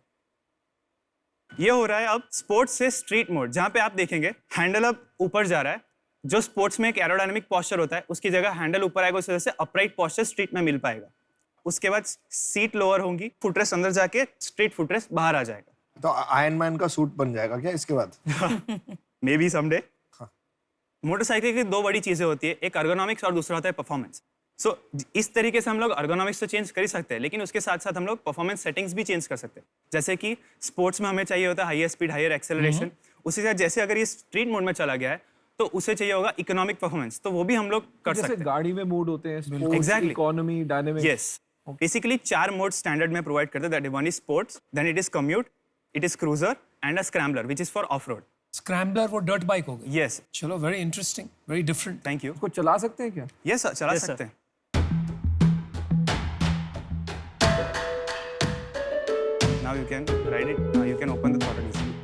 ये हो रहा है अब स्पोर्ट्स से स्ट्रीट मोड, जहां पे आप देखेंगे हैंडल अब ऊपर जा रहा है. जो स्पोर्ट्स में एक एरोडायनामिक पोस्चर होता है उसकी जगह हैंडल ऊपर आएगा, उस वजह से अपराइट पोस्चर स्ट्रीट में मिल पाएगा. उसके बाद सीट लोअर होंगी, फुटरेस्ट अंदर जाके स्ट्रीट फुटरेस्ट बाहर आ जाएगा. तो आयरन मैन का सूट बन जाएगा क्या इसके बाद? May be someday. मोटरसाइकिल की दो बड़ी चीजें होती है, एक अर्गोनॉमिक्स और दूसरा होता है परफॉर्मेंस. सो इस तरीके से हम लोग अर्गोनॉमिक्स तो चेंज कर ही सकते हैं, लेकिन उसके साथ साथ हम लोग परफॉर्मेंस सेटिंग्स भी चेंज कर सकते हैं. जैसे कि स्पोर्ट्स में हमें चाहिए होता है हायर स्पीड, हायर एक्सेलरेशन. उसी के साथ जैसे अगर ये स्ट्रीट मोड में चला गया है तो उसे चाहिए होगा इकोनॉमिक परफॉर्मेंस, तो वो भी हम लोग कर सकते हैं. गाड़ी में मोड होते हैं, exactly, economy, dynamic. Yes, basically 4 mode standard में प्रोवाइड करते हैं. That one is sports, then it is commute, it is cruiser and a scrambler which is for off road. Scrambler वो डर्ट बाइक हो गई. Yes. चलो, very interesting, very different. Thank you. उसको चला सकते हैं क्या? यस सर, चला सकते हैं. Now you can ride it. Now you can open the throttle easily.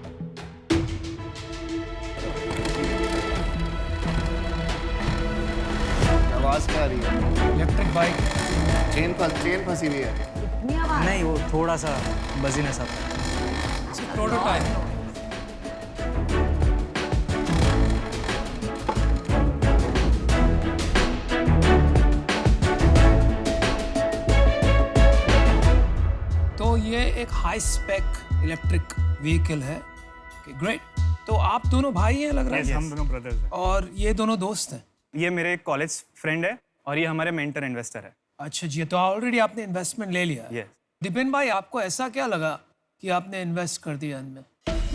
आवाज क्या आ रही है? Electric bike. चेन फंसी हुई है. नहीं, वो थोड़ा सा बजीनेस आता है. प्रोटोटाइप। तो ये एक हाई स्पेक इलेक्ट्रिक व्हीकल है। ग्रेट। तो आप दोनों भाई हैं लग रहा है? हम दोनों ब्रदर्स हैं। और ये दोनों दोस्त हैं? ये मेरे कॉलेज फ्रेंड है और ये हमारे मेंटर इन्वेस्टर है। अच्छा जी, तो ऑलरेडी आपने इन्वेस्टमेंट ले लिया? यस। दिपेन भाई, आपको ऐसा क्या लगा कि आपने इन्वेस्ट कर दिया इनमें?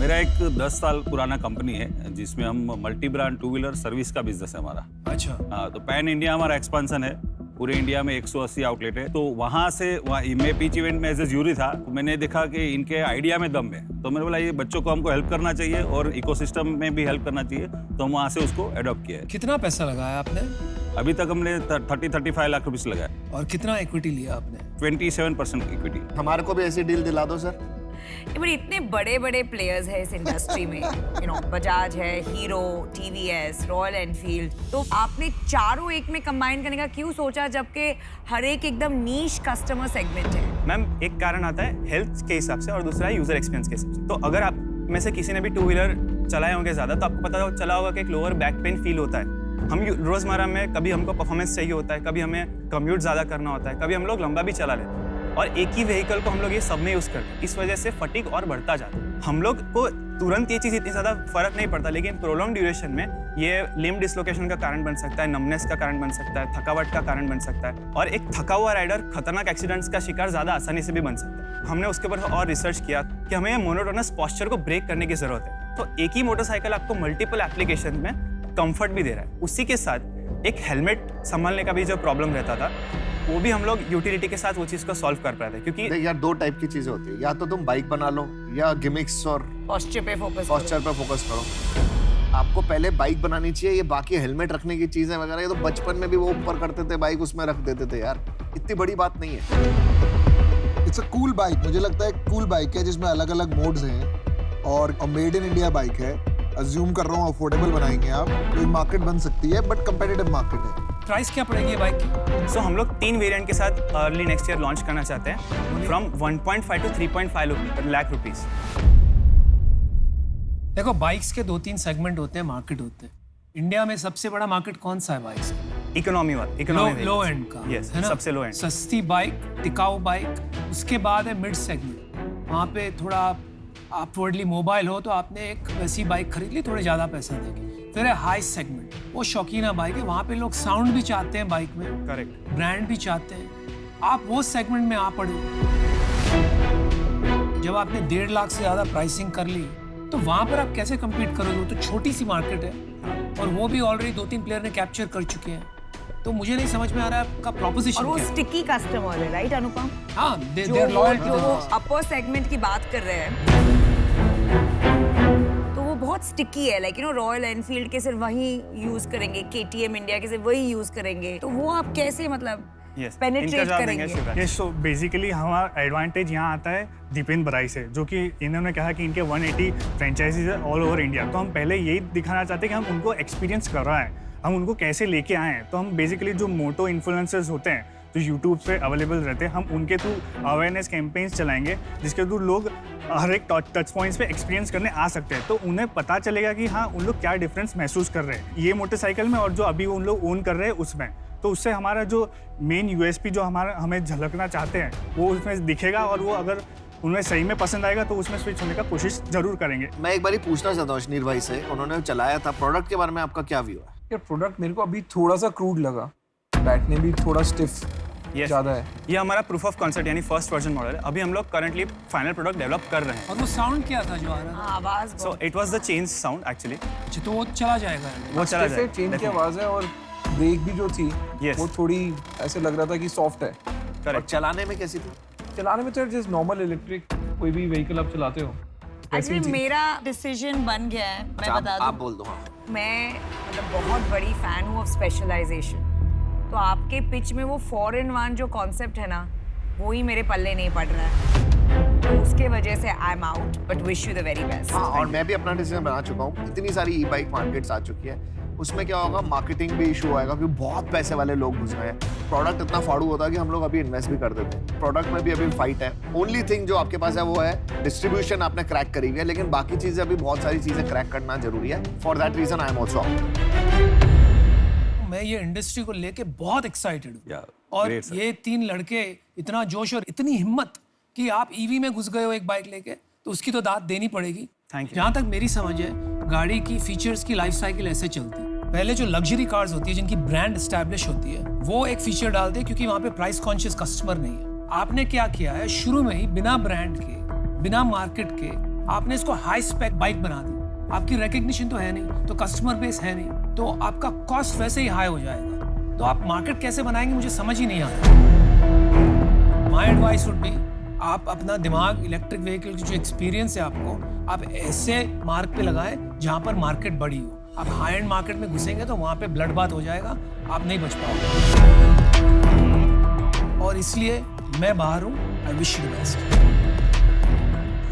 मेरा एक 10 साल पुराना कंपनी है जिसमें हम मल्टी ब्रांड 2 व्हीलर सर्विस का बिजनेस है हमारा। अच्छा। हाँ, तो पैन इंडिया हमारा एक्सपांशन है। पूरे इंडिया में 180 आउटलेट है। तो वहाँ से मैं पिच इवेंट में एज ए ज्यूरी था। तो मैंने देखा कि इनके आइडिया में दम है। तो मैंने बोला ये बच्चों को हमको हेल्प करना चाहिए और इकोसिस्टम में भी हेल्प करना चाहिए। तो हम वहाँ से उसको एडॉप्ट किया है। कितना पैसा लगाया आपने? अभी तक हमने 30-35 लाख रुपीस लगाया। और कितना इक्विटी लिया आपने? 27% इक्विटी। हमारे को भी ऐसी डील दिला दो सर। बट इतने बड़े बड़े प्लेयर्स हैं इस इंडस्ट्री में, यू नो, बजाज है, हीरो, टीवीएस, रॉयल एनफील्ड। तो आपने चारों एक में कंबाइन करने का क्यों सोचा, जबकि हर एक एकदम नीश कस्टमर सेगमेंट है? मैम, एक कारण आता है हेल्थ के हिसाब से और दूसरा है यूजर एक्सपीरियंस के हिसाब से। तो अगर आप में से किसी ने भी 2 व्हीलर चलाए होंगे ज़्यादा, तो आपको पता चला होगा कि एक लोअर बैक पेन फील होता है। हम रोज़मर्रा में कभी हमको परफॉर्मेंस चाहिए होता है, कभी हमें कम्यूट ज़्यादा करना होता है, कभी हम लोग लंबा भी चला लेते हैं और एक ही व्हीकल को हम लोग ये सब में यूज़ करते हैं। इस वजह से फटीग और बढ़ता जाता है। हम लोग को तुरंत ये चीज़ इतनी ज़्यादा फर्क नहीं पड़ता, लेकिन प्रोलॉन्ग ड्यूरेशन में ये लिम्ब डिसलोकेशन का कारण बन सकता है, नमनेस का कारण बन सकता है, थकावट का कारण बन सकता है और एक थका हुआ राइडर खतरनाक एक्सीडेंट्स का शिकार ज़्यादा आसानी से भी बन सकता है। हमने उसके ऊपर और रिसर्च किया कि हमें मोनोटोनस पोस्चर को ब्रेक करने की ज़रूरत है। तो एक ही मोटरसाइकिल आपको मल्टीपल एप्लीकेशन में कंफर्ट भी दे रहा है। उसी के साथ एक हेलमेट संभालने का भी जो प्रॉब्लम रहता था, वो भी हम लोग यूटिलिटी के साथ वो चीज़ को सॉल्व कर पाए थे। क्योंकि देख यार, 2 टाइप की चीजें होती है, या तो तुम बाइक बना लो या गिमिक्स और पोस्चर पे फोकस करो। आपको पहले बाइक बनानी चाहिए। ये बाकी हेलमेट रखने की चीजें वगैरह, ये तो बचपन में भी वो ऊपर करते थे, बाइक उसमें रख देते थे यार। इतनी बड़ी बात नहीं है। It's a cool bike. मुझे लगता है कूल बाइक है जिसमें अलग अलग मोड्स हैं और मेड इन इंडिया बाइक है। अज्यूम कर रहा हूँ अफोर्डेबल बनाएंगे आप, तो मार्केट बन सकती है, बट कंपेटिटिव मार्केट है। प्राइस क्या पड़ेगी ये बाइक की? सो हम लोग 3 वेरिएंट के साथ अर्ली नेक्स्ट ईयर लॉन्च करना चाहते हैं, फ्रॉम 1.5 to 3.5 लाख रुपीस। देखो, बाइक्स के 2-3 सेगमेंट होते हैं, मार्केट होते हैं। इंडिया में सबसे बड़ा मार्केट कौन सा है बाइक्स का? इकोनॉमी लो एंड का, yes, है ना? सबसे लो एंड। सस्ती बाइक, टिकाऊ बाइक। उसके बाद है मिड सेगमेंट। वहाँ पे थोड़ा अपवर्डली मोबाइल हो तो आपने एक वैसी बाइक खरीद ली, थोड़े ज़्यादा पैसा देके। फिर है हाई सेगमेंट, वो शौकीना बाइक है। वहाँ पे लोग साउंड भी चाहते हैं बाइक में, करेक्ट, ब्रांड भी चाहते हैं। आप वो सेगमेंट में आ पड़े। जब आपने 1.5 लाख से ज़्यादा प्राइसिंग कर ली, तो वहाँ पर आप कैसे कम्पीट करोगे? वो तो छोटी सी मार्केट है और वो भी ऑलरेडी 2-3 प्लेयर ने कैप्चर कर चुके हैं। तो मुझे नहीं समझ में आ रहा है आपका प्रोपोजिशन और वो क्या है? स्टिकी कस्टमर है, राइट अनुपम? हाँ, जो अपर सेगमेंट की बात कर रहे हैं, तो वो बहुत स्टिकी है। Like, you know, royal Enfield के सिर्फ वही यूज करेंगे, केटीएम इंडिया के सिर्फ वही यूज करेंगे। तो वो आप कैसे मतलब पेनिट्रेट करेंगे? यस, सो बेसिकली हमारा एडवांटेज यहाँ आता है दीपेन बराई से, जो कि इन्होंने कहा कि इनके 180 फ्रेंचाइजीज है ऑल ओवर इंडिया। तो हम पहले यही दिखाना चाहते हैं कि हम उनको एक्सपीरियंस कर रहा है, हम उनको कैसे लेके आए हैं। तो हम बेसिकली जो मोटो इन्फ्लुएंसर्स होते हैं जो यूट्यूब पे अवेलेबल रहते हैं, हम उनके थ्रू अवेयरनेस कैंपेन्स चलाएंगे, जिसके थ्रू लोग हर एक टच पॉइंट्स पे एक्सपीरियंस करने आ सकते हैं। तो उन्हें पता चलेगा कि हाँ, उन लोग क्या डिफरेंस महसूस कर रहे हैं ये मोटरसाइकिल में और जो अभी उन लोग ओन कर रहे हैं उसमें। तो उससे हमारा जो मेन यूएसपी जो हमें झलकना चाहते हैं वो उसमें दिखेगा, और वो अगर उन्हें सही में पसंद आएगा तो उसमें स्विच होने का कोशिश जरूर करेंगे। मैं एक बार पूछना चाहता हूँ अश्नीर भाई से, उन्होंने चलाया था, प्रोडक्ट के बारे में आपका क्या व्यू है? यार, प्रोडक्ट मेरे को अभी थोड़ा सा क्रूड लगा, बैठने भी थोड़ा स्टिफ ज़्यादा है। ये हमारा प्रूफ ऑफ कॉन्सेप्ट यानी फर्स्ट वर्जन मॉडल है। अभी हम लोग करंटली फाइनल प्रोडक्ट डेवलप कर रहे हैं। और वो साउंड क्या था जो आ रहा था? आवाज। So it was the change sound actually. अच्छा, तो वो चला जाएगा? वो चला जाएगा। चेंज की आवाज़ है और ब्रेक भी जो थी वो थोड़ी ऐसे लग रहा था कि सॉफ्ट है। और चलाने में कैसी थी? चलाने में तो जस्ट नॉर्मल इलेक्ट्रिक कोई भी व्हीकल आप चलाते हो। एक्चुअली मेरा डिसीजन बन गया है, मैं बता दूं। आप बोल दो। हाँ, मैं मतलब बहुत बड़ी फैन हूँ ऑफ स्पेशलाइजेशन। तो आपके पिच में वो 4-in-1 जो कॉन्सेप्ट है ना, वो ही मेरे पल्ले नहीं पड़ रहा है। तो उसके वजह से I am out, but wish you the very best. हाँ, और मैं भी अपना डिसीजन बना चुका हूँ। इतनी सारी ई बाइक मार्केट्स आ चुकी है, उसमें क्या होगा, मार्केटिंग भी इशू आएगा क्योंकि बहुत पैसे वाले लोग घुस गए हैं। प्रोडक्ट इतना फाड़ू होता है कि हम लोग अभी इन्वेस्ट भी कर देते हैं। प्रोडक्ट में भी अभी फाइट है। ओनली थिंग जो आपके पास है वो है डिस्ट्रीब्यूशन, आपने क्रैक करी हुई है, लेकिन बाकी चीजें अभी बहुत सारी चीजें क्रैक करना जरूरी है। For that reason I am also. मैं ये इंडस्ट्री को लेके बहुत एक्साइटेड हूँ और great, sir. ये 3 लड़के इतना जोश और इतनी हिम्मत कि आप ईवी में घुस गए हो एक बाइक लेके, तो उसकी तो दाद देनी पड़ेगी। Thank you. जहाँ तक मेरी समझ है, गाड़ी की फीचर्स की लाइफ साइकिल ऐसे चलती है। पहले जो लग्जरी कार्स होती है जिनकी ब्रांड एस्टैब्लिश होती है, वो एक फीचर डालते हैं क्योंकि वहाँ पे प्राइस कॉन्शियस कस्टमर नहीं है। आपने क्या किया है, शुरू में ही बिना ब्रांड के, बिना मार्केट के, आपने इसको हाई स्पेक बाइक बना दी। आपकी रिकग्निशन तो है नहीं, तो कस्टमर बेस है नहीं, तो आपका कॉस्ट वैसे ही हाई हो जाएगा। तो आप मार्केट कैसे बनाएंगे मुझे समझ ही नहीं आता। माय एडवाइस वुड बी, आप अपना दिमाग इलेक्ट्रिक व्हीकल की जो एक्सपीरियंस है आपको, आप ऐसे मार्क पे लगाएं जहां पर मार्केट बड़ी हो। आप हाई एंड मार्केट में घुसेंगे तो वहां पे ब्लड बात हो जाएगा, आप नहीं बच पाओगे। और इसलिए मैं बाहर हूँ। I wish you the best.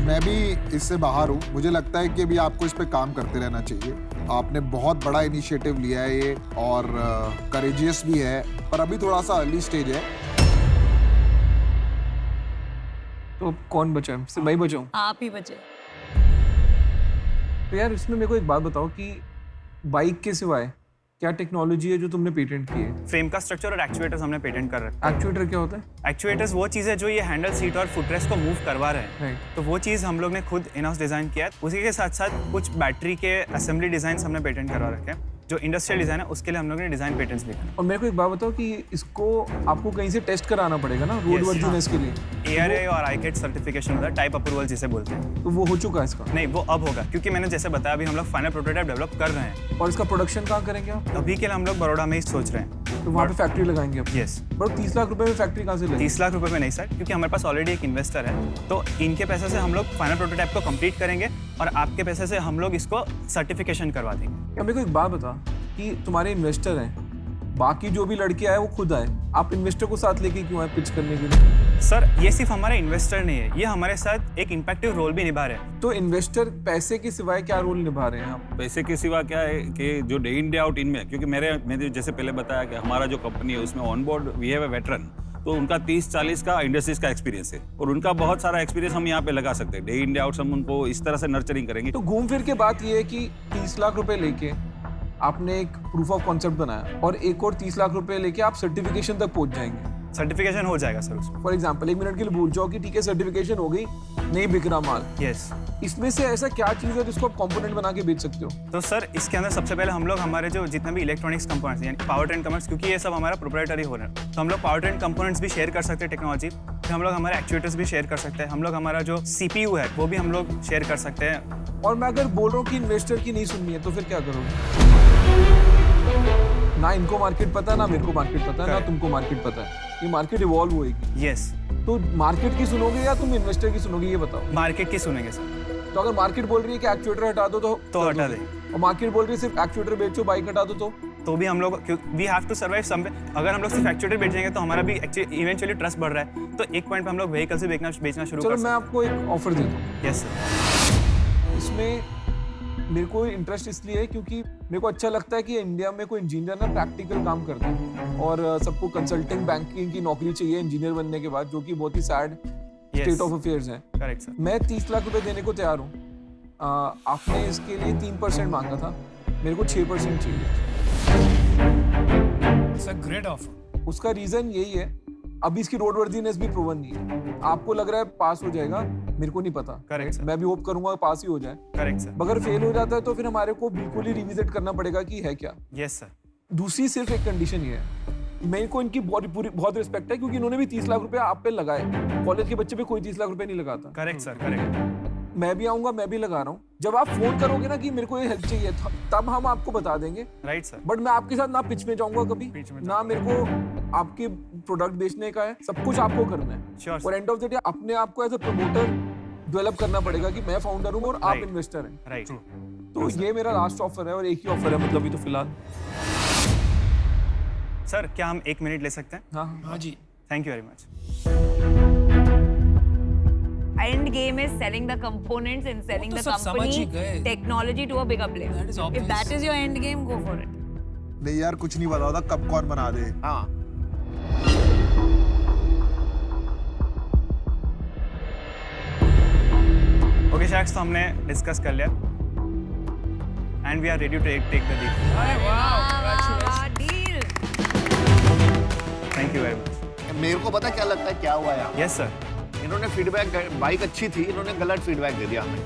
मैं भी इससे बाहर हूँ। मुझे लगता है कि अभी आपको इस पे काम करते रहना चाहिए। आपने बहुत बड़ा इनिशिएटिव लिया है ये, और करेजियस भी है, पर अभी थोड़ा सा अर्ली स्टेज है। तो कौन बचा है? सिर्फ मैं ही बचा हूँ? आप ही बचे। तो यार इसमें मेरे को एक बात बताओ कि बाइक के सिवाय क्या टेक्नोलॉजी है जो तुमने पेटेंट की है? फ्रेम का स्ट्रक्चर और एक्चुएटर्स हमने पेटेंट कर रखा है। एक्चुएटर क्या होता है? एक्चुएटर्स वो चीज़ है जो ये हैंडल, सीट और फुटरेस्ट को मूव करवा रहे हैं। Right. तो वो चीज़ हम लोग ने खुद इन हाउस डिज़ाइन किया है। उसी के साथ साथ कुछ बैटरी के असेंबली डिज़ाइन हमने पेटेंट करवा रखे हैं। जो इंडस्ट्रियल डिज़ाइन है उसके लिए हम लोग ने डिज़ाइन पेटेंट्स लिखे हैं। और मेरे को एक बात बताओ कि इसको आपको कहीं से टेस्ट कराना पड़ेगा ना रोड वर्दीनेस के लिए? ARA और ICAT सर्टिफिकेशन होता है, टाइप अप्रूवल जिसे बोलते हैं। तो वो हो चुका है इसका? नहीं, वो अब होगा, क्योंकि मैंने जैसे बताया अभी हम लोग फाइनल प्रोटोटाइप डेवलप कर रहे हैं। और इसका प्रोडक्शन कहाँ करेंगे आप? अभी के लिए हम लोग बड़ौदा में ही सोच रहे हैं। तो वहाँ पे फैक्ट्री लगाएंगे आप? यस। बट 30 लाख रुपए में फैक्ट्री कहाँ से लेंगे? 30 लाख रुपए में नहीं सर, क्योंकि हमारे पास ऑलरेडी एक इन्वेस्टर है, तो इनके पैसे से हम लोग फाइनल प्रोटोटाइप को कंप्लीट करेंगे और आपके पैसे से हम लोग इसको सर्टिफिकेशन करवा देंगे। मेरे को एक बात बता कि तुम्हारे इन्वेस्टर हैं, बाकी जो भी लड़के आए वो खुद आए, आप इन्वेस्टर को साथ लेके क्यों आए पिच करने के लिए? सर ये सिर्फ हमारे इन्वेस्टर नहीं है, ये हमारे साथ एक इम्पैक्टिव रोल भी निभा रहे हैं। तो इन्वेस्टर पैसे के सिवाय क्या रोल निभा रहे हैं आप? पैसे के सिवा क्या है कि जो डे इन डे आउट इनमें, क्योंकि मैंने जैसे पहले बताया कि हमारा जो कंपनी है उसमें on board we have a veteran, तो उनका 30-40 का इंडस्ट्रीज का एक्सपीरियंस है और उनका बहुत सारा एक्सपीरियंस हम यहाँ पे लगा सकते हैं। डे इन डे आउट हम उनको इस तरह से नर्चरिंग करेंगे। तो घूम फिर के बात ये है कि 30 लाख रुपए लेके आपने एक प्रूफ ऑफ कॉन्सेप्ट बनाया और एक और 30 लाख रुपए लेके आप सर्टिफिकेशन तक पहुंच जाएंगे। सर्टिफिकेशन हो जाएगा सर उसमें। फॉर एग्जांपल 1 मिनट के लिए भूल जाओ कि ठीक है सर्टिफिकेशन हो गई, नहीं बिक रहा माल। यस। इसमें से ऐसा क्या चीज़ है जिसको आप कंपोनेंट बना के बेच सकते हो? तो सर इसके अंदर सबसे पहले हम लोग हमारे जो जितने भी इलेक्ट्रॉनिक्स कंपोनेंट्स यानी पावर ट्रेन कंपोनेंट्स, क्योंकि ये सब हमारा प्रोप्राइटरी हो रहा है, तो हम लोग पावर ट्रेन कंपोनेंट्स भी शेयर कर सकते हैं टेक्नोलॉजी। फिर हम लोग हमारे एक्चुएटर्स भी शेयर कर सकते हैं। हम लोग हमारा जो CPU है वो भी हम लोग शेयर कर सकते हैं। और मैं अगर बोल रहा हूँ कि इन्वेस्टर की नहीं सुननी है तो फिर क्या करोगे? ना इनको मार्केट पता है, ना मेरे को मार्केट पता है, ना तुमको मार्केट पता है। ये मार्केट इवॉल्व होएगी। यस। तो मार्केट की सुनोगे या तुम इन्वेस्टर की सुनोगे, ये बताओ। मार्केट की सुनेंगे सर। तो अगर मार्केट बोल रही है कि एक्चुएटर हटा दो तो हटा दे, और मार्केट बोल रही है सिर्फ एक्चुएटर बेचो, बाइक हटा दो तो भी हम लोग we have to survive someway. अगर हम लोग सिर्फ एक्चुएटर बेचेंगे तो हमारा भी इवेंचुअली ट्रस्ट बढ़ रहा है, तो एक पॉइंट पे हम लोग व्हीकल से बेचना शुरू कर सकते हैं। चलो मैं आपको एक ऑफर देता हूँ। Yes sir. इसमें मेरे को इंटरेस्ट इसलिए है क्योंकि मेरे को अच्छा लगता है कि इंडिया में कोई इंजीनियर ना प्रैक्टिकल काम करता है और सबको कंसल्टिंग बैंकिंग की नौकरी चाहिए इंजीनियर बनने के बाद, जो कि बहुत ही सैड स्टेट ऑफ अफेयर्स है। Correct sir. मैं 30 लाख रुपए देने को तैयार हूँ। आपने इसके लिए 3% मांगा था, मेरे को 6% चाहिए। It's a great offer. उसका रीजन यही है, अभी इसकी रोड वर्दीनेस भी प्रूवन नहीं है। आपको लग रहा है पास हो जाएगा, मेरे को नहीं पता। Correct sir. मैं भी होप करूंगा पास ही हो जाए। Correct sir. अगर फेल हो जाता है तो फिर हमारे को बिल्कुल ही रिविजिट करना पड़ेगा कि है क्या। Yes sir. दूसरी सिर्फ एक कंडीशन ये है, मेरे को इनकी बहुत रिस्पेक्ट है क्योंकि इन्होंने भी 30 लाख रुपए आप पे लगाए। कॉलेज के बच्चे पे कोई 30 लाख रुपए नहीं लगाता। Correct sir. करेक्ट। मैं भी आऊंगा, मैं भी लगा रहा हूँ। जब आप फोन करोगे ना कि मेरे को ये हेल्प चाहिए, तब हम आपको बता देंगे। Right sir. बट मैं आपके साथ ना पिच में जाऊंगा कभी, ना मेरे को आपके प्रोडक्ट बेचने का है, सब कुछ आपको करना है। Sure, और एंड ऑफ द डे अपने आप को एज अ प्रमोटर डेवलप करना पड़ेगा कि मैं फाउंडर हूँ और आप इन्वेस्टर हैं। राइट। तो ये मेरा लास्ट ऑफर है और एक ही ऑफर है मतलब, ये तो फिलहाल। सर क्या हम 1 मिनट ले सकते हैं? हाँ जी। Thank you very much. End game is selling the components and selling the company technology to a bigger player. If that is your end game, go for it. नहीं यार कुछ नहीं पता होता कब कौन बना दे। हाँ ओके शैक्स, तो हमने डिस्कस कर लिया and we are ready to take the deal. Thank you very much. मेरे को पता क्या लगता है क्या हुआ यार? Yes sir. इन्होंने फीडबैक, बाइक अच्छी थी, इन्होंने गलत फीडबैक दे दिया हमें।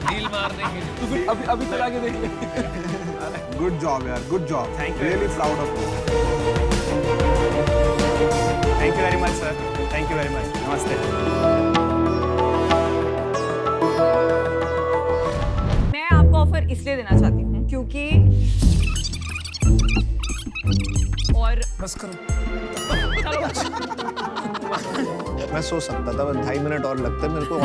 डील मारने के लिए। तो फिर अभी चला के देख ले। गुड जॉब यार, good job. Thank you. Really proud of you. Thank you very much sir, thank you very much. नमस्ते। मैं आपको ऑफर इसलिए देना चाहती हूँ क्योंकि और बस करो। मैं सोच सकता था, 2.5 मिनट और लगते मेरे को।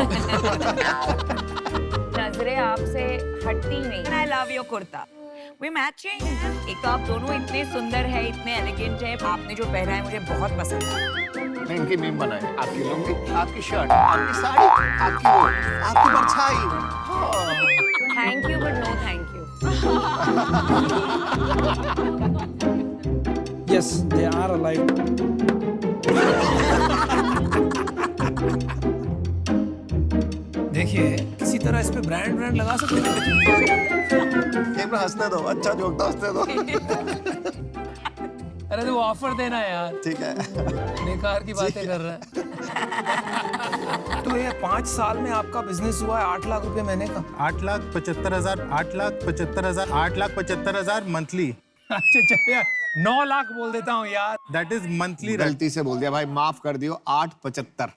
नजरें आपसे हटती नहीं। I love your kurta. We matching। एक तो आप दोनों इतने सुंदर है, इतने एलिगेंट है। आपने जो पहना है मुझे बहुत पसंद है। मैं इनकी मीम बनाई, आपकी लुंगी, आपकी शर्ट, आपकी साड़ी, आपकी वो, आपकी परछाई। Thank you but no thank you. Yes, they are alive. देखिए किसी तरह इस पे ब्रांड लगा सकते हैं। एक बार हंसने दो, अच्छा जोक था, हंसने दो। अरे तो ऑफर देना यार। ठीक है। बेकार की बातें कर रहा है। तो ये 5 साल में आपका बिजनेस हुआ है 8 लाख रुपए महीने का। 8,75,000, 8,75,000, 8,75,000 मंथली। अच्छा चलिए 9 लाख बोल देता हूँ यार। That is monthly. गलती से बोल दिया भाई, माफ कर दियो। 8,75।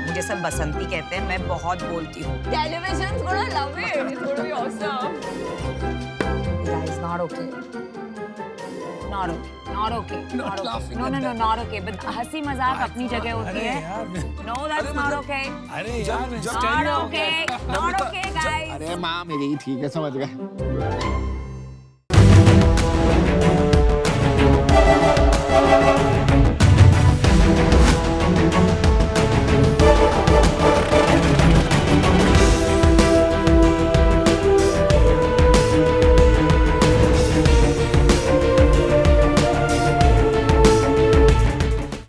मुझे सब बसंती कहते हैं, मैं बहुत बोलती हूँ। Television's gonna love it. It's gonna be awesome. Guys, not okay. Not okay. Not okay. Not okay. No, not okay. But हंसी मजाक अपनी जगह होती है। No, that's not okay. अरे यार Not okay. Not okay, guys. अरे माँ मेरी ठीक है, समझ गए।